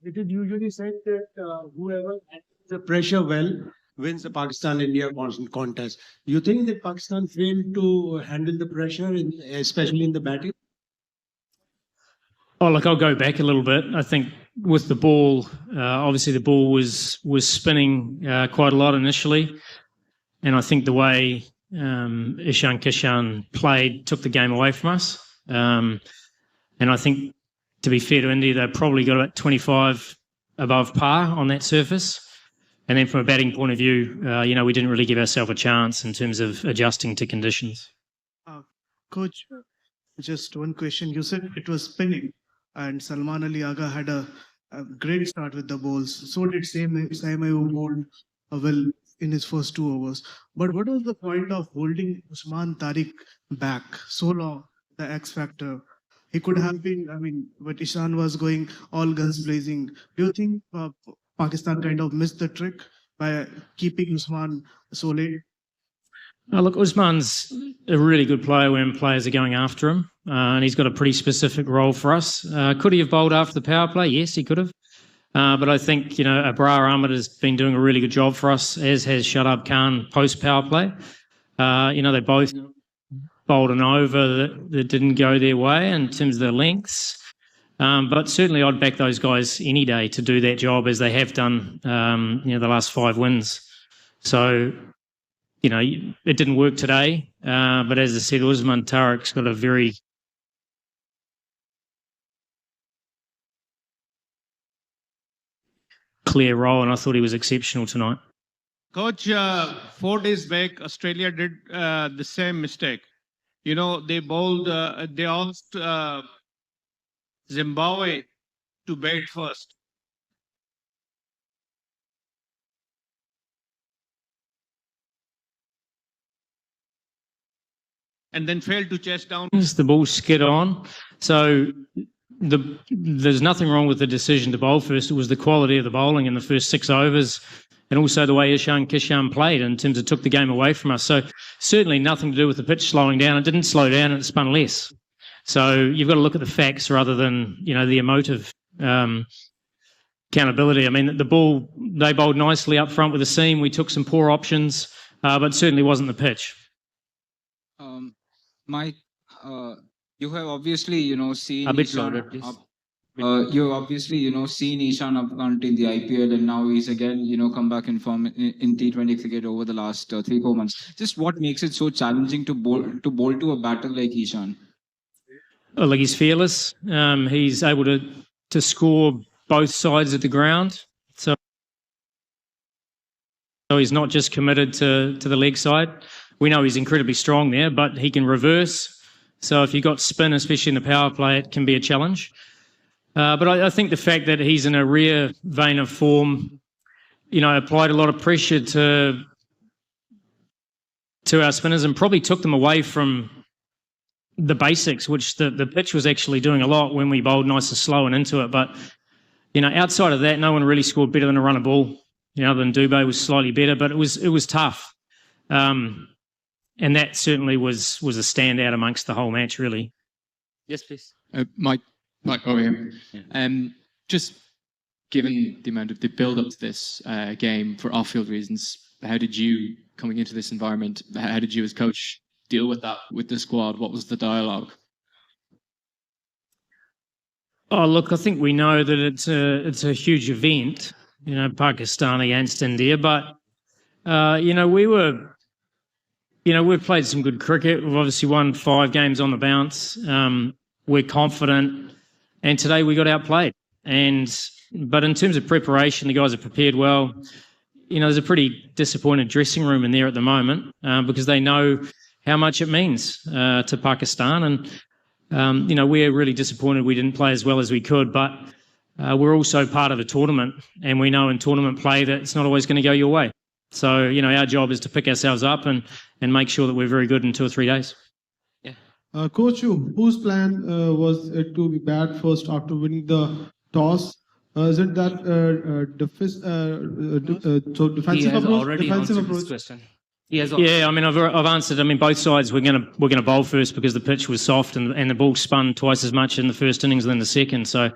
It is usually said that whoever handles the pressure well wins the Pakistan-India contest. You think that Pakistan failed to handle the pressure, especially in the batting? Oh, look, I'll go back a little bit. I think with the ball, obviously the ball was spinning quite a lot initially, and I think the way HESSON Kishan played took the game away from us. And I think, to be fair to India, they probably got about 25 above par on that surface. And then from a batting point of view, we didn't really give ourselves a chance in terms of adjusting to conditions. Coach, just one question. You said it was spinning, and Salman Ali Agha had a great start with the balls. So did Saima bowled well in his first 2 overs. But what was the point of holding Usman Tariq back so long, the X factor? He could have been, but Ishan was going all guns blazing. Do you think Pakistan kind of missed the trick by keeping Usman so late? Look, Usman's a really good player when players are going after him, and he's got a pretty specific role for us. Could he have bowled after the power play? Yes, he could have. But I think, Abrar Ahmed has been doing a really good job for us, as has Shadab Khan post-power play. They both bowled an over that didn't go their way in terms of the lengths. But certainly I'd back those guys any day to do that job, as they have done, the last 5 wins. So, it didn't work today. But as I said, Usman Tariq's got a very clear role, and I thought he was exceptional tonight. Coach, 4 days back, Australia did the same mistake. They bowled, they asked Zimbabwe to bat first. And then failed to chase down. The ball skid on. So there's nothing wrong with the decision to bowl first. It was the quality of the bowling in the first 6 overs, and also the way HESSON Kishan played in terms of took the game away from us. So certainly nothing to do with the pitch slowing down. It didn't slow down, and it spun less. So you've got to look at the facts rather than, the emotive accountability. The ball, they bowled nicely up front with the seam. We took some poor options, but it certainly wasn't the pitch. Mike, you have obviously, seen a bit louder, please. You obviously, seen Ishan Afghan in the IPL, and now he's again, come back in form in T20 cricket over the last 3-4 months. Just what makes it so challenging to bowl to a batter like Ishan? Well, he's fearless. He's able to score both sides of the ground. So he's not just committed to the leg side. We know he's incredibly strong there, but he can reverse. So if you've got spin, especially in the power play, it can be a challenge. But I think the fact that he's in a rare vein of form, applied a lot of pressure to our spinners and probably took them away from the basics, which the pitch was actually doing a lot when we bowled nice and slow and into it. But, outside of that, no one really scored better than a run of ball. Other than Dubé was slightly better, but it was tough. And that certainly was a standout amongst the whole match, really. Yes, please. Mike over here. Yeah. Just given the amount of the build-up to this game for off-field reasons, how did you, coming into this environment, how did you as coach deal with that with the squad? What was the dialogue? Oh, look, I think we know that it's a huge event, Pakistan against India, but we've played some good cricket. We've obviously won 5 games on the bounce. We're confident, and today we got outplayed. But in terms of preparation, the guys have prepared well. There's a pretty disappointed dressing room in there at the moment because they know how much it means to Pakistan. And, we're really disappointed we didn't play as well as we could, but we're also part of a tournament, and we know in tournament play that it's not always going to go your way. So, our job is to pick ourselves up and make sure that we're very good in 2 or 3 days. Yeah. Coach, whose plan was it to be bat first after winning the toss? Is it that defensive approach? Defensive approach. Question. Yeah, I've answered. Both sides we're going to bowl first because the pitch was soft and the ball spun twice as much in the first innings than the second. So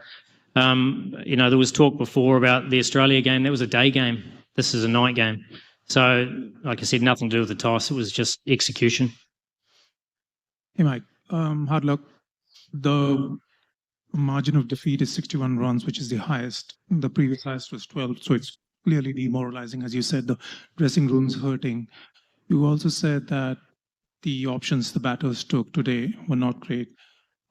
There was talk before about the Australia game. That was a day game. This is a night game. So, like I said, nothing to do with the toss. It was just execution. Hey, Mike. Hard luck. The margin of defeat is 61 runs, which is the highest. The previous highest was 12, so it's clearly demoralizing. As you said, the dressing room's hurting. You also said that the options the batters took today were not great.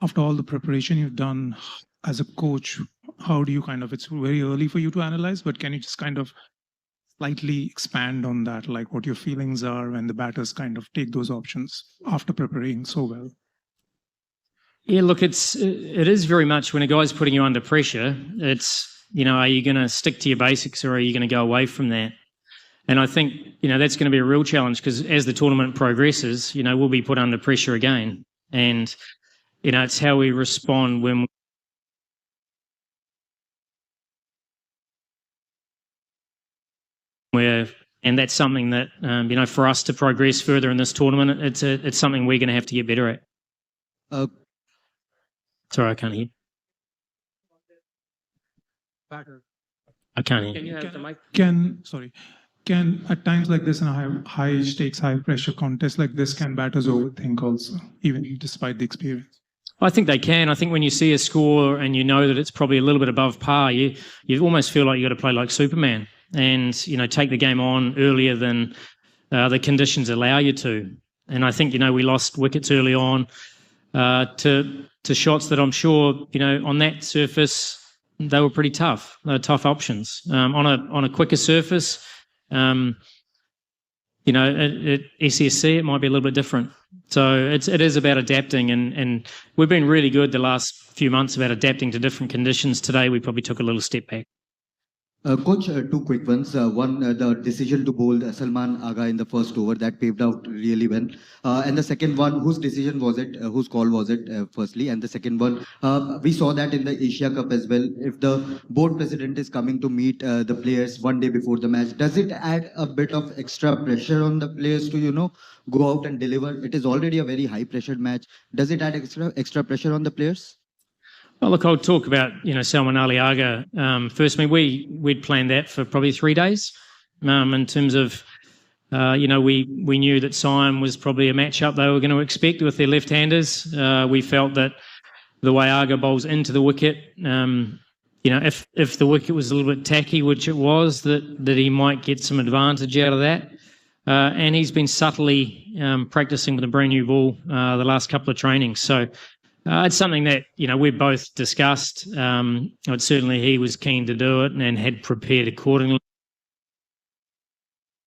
After all the preparation you've done as a coach, how do you it's very early for you to analyze, but can you just slightly expand on that, like what your feelings are when the batters take those options after preparing so well? Yeah, look, it is very much when a guy's putting you under pressure, it's, are you going to stick to your basics or are you going to go away from that? And I think, that's going to be a real challenge because as the tournament progresses, we'll be put under pressure again. And, it's how we respond when and that's something that, for us to progress further in this tournament, it's something we're going to have to get better at. Sorry, I can't hear. I can't hear. Can you have the mic? Can at times like this in a high stakes, high pressure contest like this, can batters overthink also, even despite the experience? I think they can. I think when you see a score and you know that it's probably a little bit above par, you almost feel like you've got to play like Superman and, take the game on earlier than the conditions allow you to. And I think, we lost wickets early on to shots that I'm sure, on that surface, they were pretty tough. They were tough options. On a quicker surface, at SSC, it might be a little bit different. So it is about adapting, and we've been really good the last few months about adapting to different conditions. Today, we probably took a little step back. Coach, two quick ones. One, the decision to bowl Salman Agha in the first over, that paved out really well. And the second one, whose decision was it? Whose call was it, firstly? And the second one, we saw that in the Asia Cup as well. If the board president is coming to meet the players one day before the match, does it add a bit of extra pressure on the players to, go out and deliver? It is already a very high-pressured match. Does it add extra pressure on the players? Well, look, I'll talk about, Salman Ali Agha first. I mean, we'd planned that for probably 3 days in terms of, we knew that Siam was probably a matchup they were going to expect with their left-handers. We felt that the way Agha bowls into the wicket, if the wicket was a little bit tacky, which it was, that he might get some advantage out of that. And he's been subtly practicing with a brand new ball the last couple of trainings. So it's something that, we've both discussed. Certainly he was keen to do it and had prepared accordingly.